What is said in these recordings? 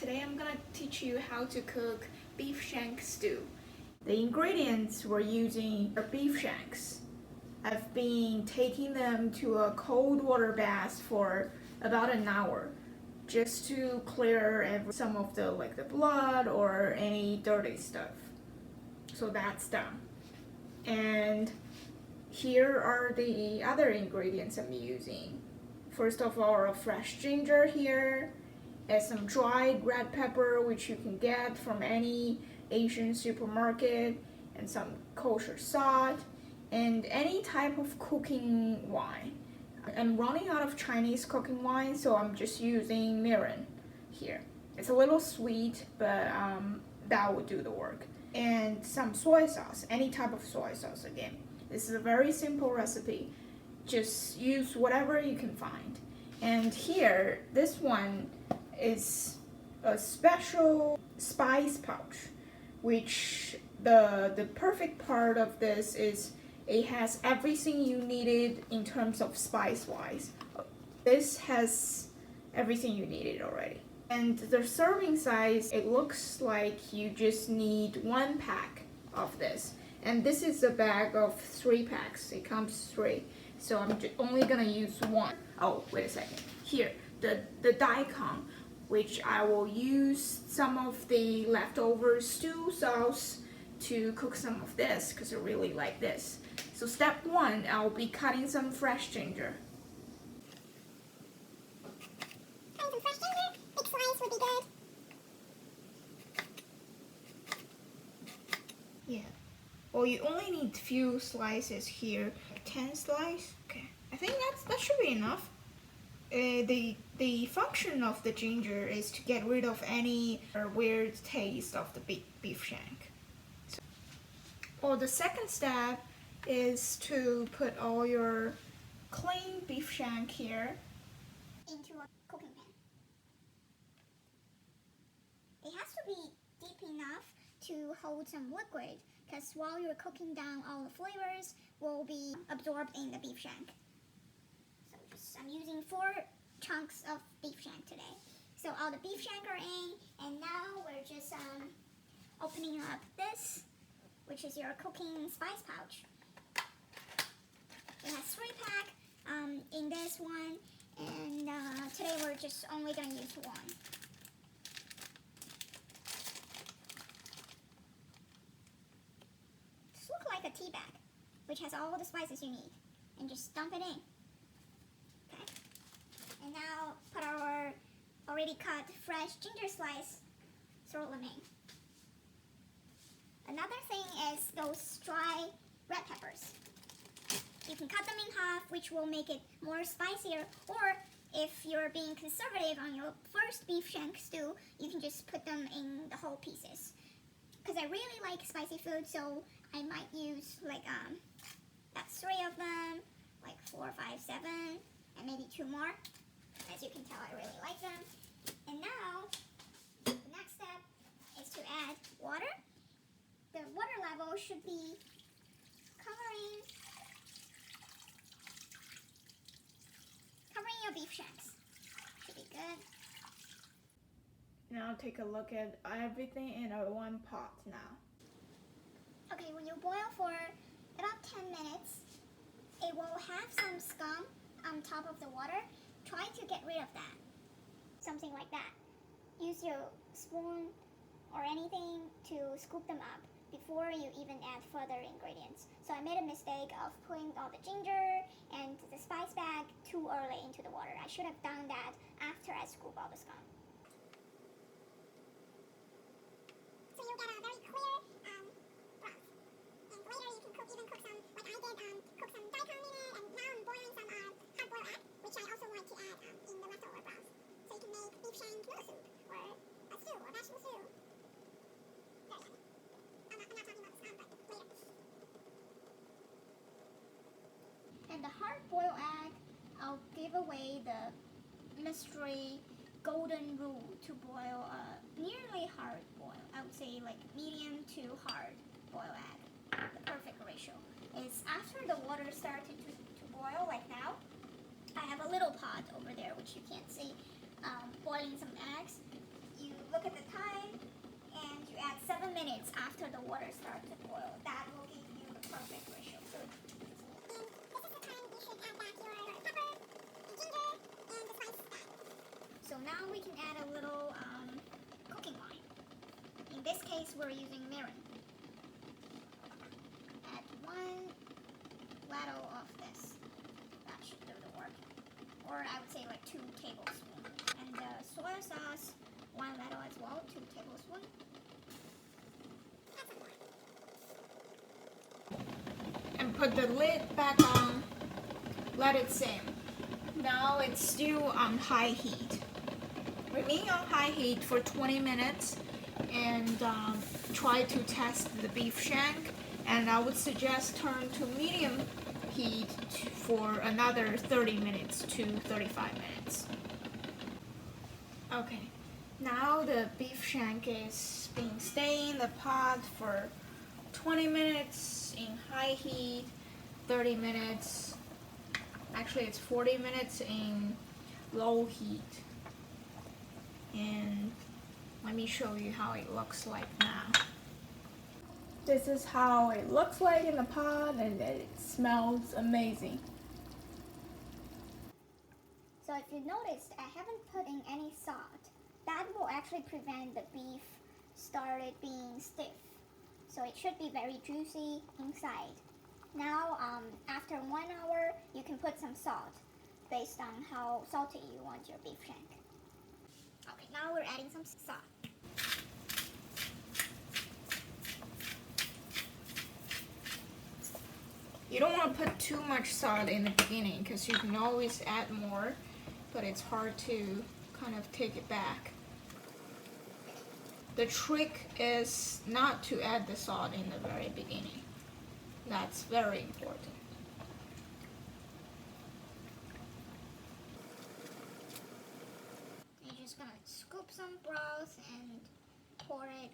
today I'm gonna teach you how to cook beef shank stew. The ingredients we're using are beef shanks. I've been taking them to a cold water bath for about an hour just to clear some of the blood or any dirty stuff. So that's done. And here are the other ingredients I'm using. First of all, a fresh ginger here, and some dried red pepper, which you can get from any Asian supermarket, and some kosher salt, and any type of cooking wine. I'm running out of Chinese cooking wine, so I'm just using mirin here. It's a little sweet, but that would do the work. And some soy sauce, any type of soy sauce again. This is a very simple recipe. Just use whatever you can find. And here, this one is a special spice pouch, which the perfect part of this is it has everything you needed in terms of spice-wise. This has everything you needed already. And the serving size, it looks like you just need 1 pack of this. And this is a bag of 3 packs. It comes 3. So I'm only gonna use 1. Oh, wait a second. Here, the daikon, which I will use some of the leftover stew sauce to cook some of this because I really like this. So step 1, I'll be cutting some fresh ginger. Some fresh ginger, big slice would be good. Yeah. Well, you only need few slices here. 10 slices? Okay. I think that should be enough. The function of the ginger is to get rid of any weird taste of the beef shank. Well, the second step is to put all your clean beef shank here into a cooking pan. It has to be deep enough to hold some liquid, because while you're cooking down, all the flavors will be absorbed in the beef shank. So I'm using 4 chunks of beef shank today. So all the beef shank are in, and now we're just opening up this, which is your cooking spice pouch. It has 3 pack in this one, and today we're just only going to use 1. Just look like a tea bag, which has all the spices you need, and just dump it in. Okay. And now put our already cut fresh ginger slice, throw them in. Another thing is those dry red peppers. You can cut them in half, which will make it more spicier, or if you're being conservative on your first beef shank stew, you can just put them in the whole pieces. Because I really like spicy food, so I might use that's 3 of them, 4, 5, 7, and maybe 2 more. As you can tell, I really like them. And now, the next step is to add water. The water level should be covering your beef shanks. Should be good. Now take a look at everything in a 1 pot now. Okay, when you boil for about 10 minutes, it will have some scum on top of the water. Try to get rid of that. Something like that. Use your spoon or anything to scoop them up before you even add further ingredients. So I made a mistake of putting all the ginger and the spice bag too early into the water. I should have done that after I scoop all the scum. So you'll get a very clear broth. And later you can cook some, like I did, cook some daikon in it, and now I'm boiling some hard-boiled egg, which I also like to add in the leftover broth. So you can make beef shank noodle soup, or a stew, or vegetable stew. Very yummy. I'm not talking about the scum, but later. And the hard-boiled egg, I'll give away the mystery golden rule to boil a nearly hard boil. I would say medium to hard boil egg. The perfect ratio is after the water started to boil, like now. I have a little pot over there which you can't see, boiling some eggs. You look this case, we're using mirin. Add 1 ladle of this. That should do the work. Or I would say like 2 tablespoons. And the soy sauce, 1 ladle as well, 2 tablespoons. And put the lid back on. Let it simmer. Now it's still on high heat. Remain on high heat for 20 minutes and try to test the beef shank. And I would suggest turn to medium heat for another 30 minutes to 35 minutes. Okay, now the beef shank is being staying in the pot for 20 minutes in high heat, 30 minutes, actually it's 40 minutes in low heat. And let me show you how it looks like now. This is how it looks like in the pot, and it smells amazing. So if you noticed, I haven't put in any salt. That will actually prevent the beef started being stiff. So it should be very juicy inside. Now, after 1 hour, you can put some salt based on how salty you want your beef shank. Okay, now we're adding some salt. You don't want to put too much salt in the beginning because you can always add more, but it's hard to kind of take it back. The trick is not to add the salt in the very beginning. That's very important. You're just gonna scoop some broth and pour it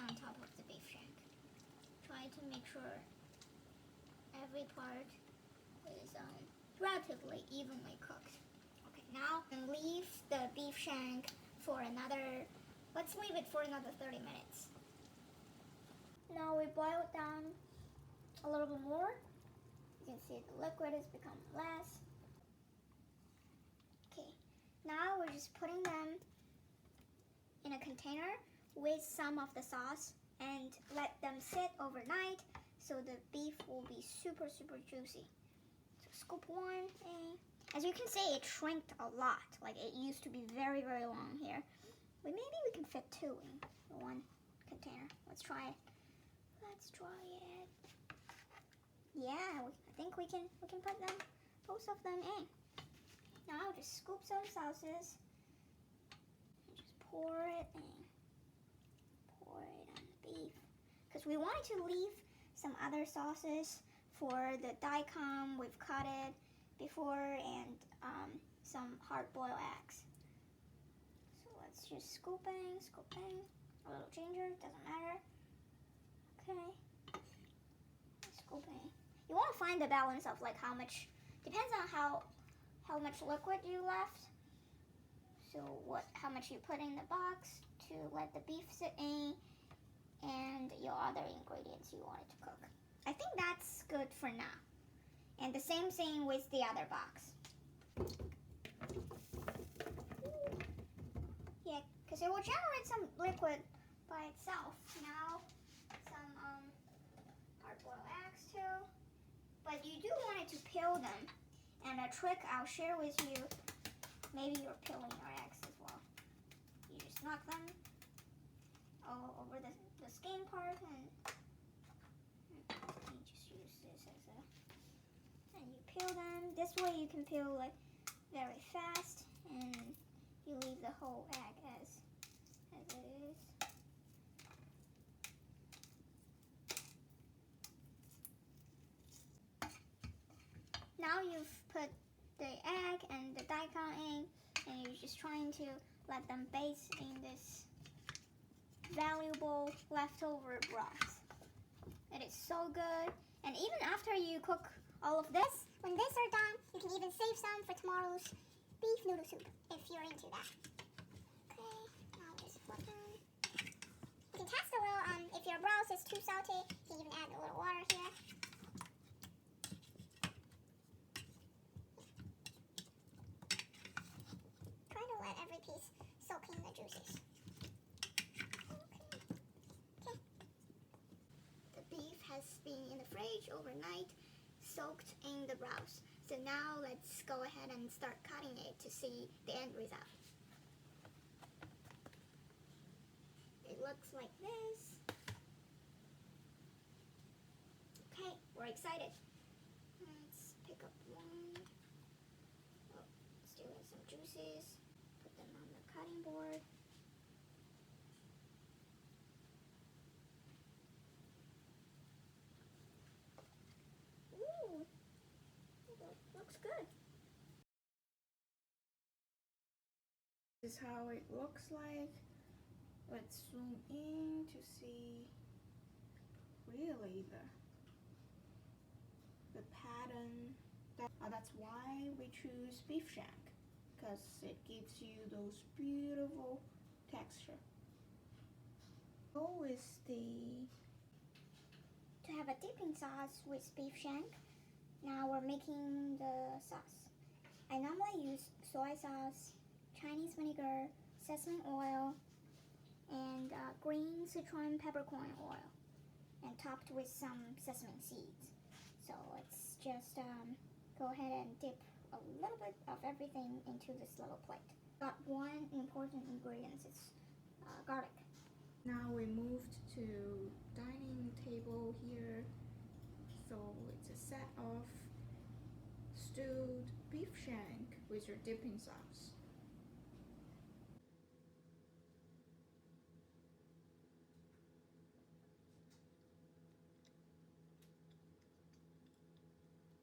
on top of the beef shank. Try to make sure every part is relatively evenly cooked. Okay, now leave the beef shank for another, let's leave it for another 30 minutes. Now we boil it down a little bit more. You can see the liquid has become less. Okay, now we're just putting them in a container with some of the sauce and let them sit overnight so the beef will be super juicy. So scoop 1 in. As you can see, it shrinked a lot. Like it used to be very long here. But maybe we can fit 2 in 1 container. Let's try it. Let's try it. Yeah, I think we can put them, both of them in. Now just scoop some sauces and just pour it in. Pour it on the beef. Because we wanted to leave some other sauces for the daikon we've cut it before and some hard-boiled eggs. So let's just scoop in. A little ginger, doesn't matter. Okay. Scoop in. You want to find the balance of like how much, depends on how much liquid you left. So how much you put in the box to let the beef sit in, and your other ingredients you want it to cook. I think that's good for now. And the same thing with the other box. Yeah, because it will generate some liquid by itself. Now, some hard-boiled eggs too. But you do want it to peel them. And a trick I'll share with you, maybe you're peeling your eggs as well. You just knock them all over the skin part, and you just use this as a, and you peel them. This way you can peel like very fast, and you leave the whole egg as it is. Now you've put the egg and the daikon in, and you're just trying to let them base in this valuable leftover broth. It is so good, and even after you cook all of this, when this are done, you can even save some for tomorrow's beef noodle soup if you're into that. Okay, now just flip them. You can test a little, if your broth is too salty, you can even add a little water here. Try to let every piece soak in the juices. Okay. fridge overnight, soaked in the broth. So now let's go ahead and start cutting it to see the end result. It looks like this. Okay, we're excited. Let's pick up one. Oh, still in some juices. Put them on the cutting board. Ooh, looks good. This is how it looks like. Let's zoom in to see really the pattern. That's why we choose beef shank, because it gives you those beautiful texture. Always To have a dipping sauce with beef shank, now we're making the sauce. I normally use soy sauce, Chinese vinegar, sesame oil, and green Sichuan peppercorn oil, and topped with some sesame seeds. So let's just go ahead and dip a little bit of everything into this little plate. Got one important ingredient, it's garlic. Now we moved to dining table here. So it's a set of stewed beef shank with your dipping sauce.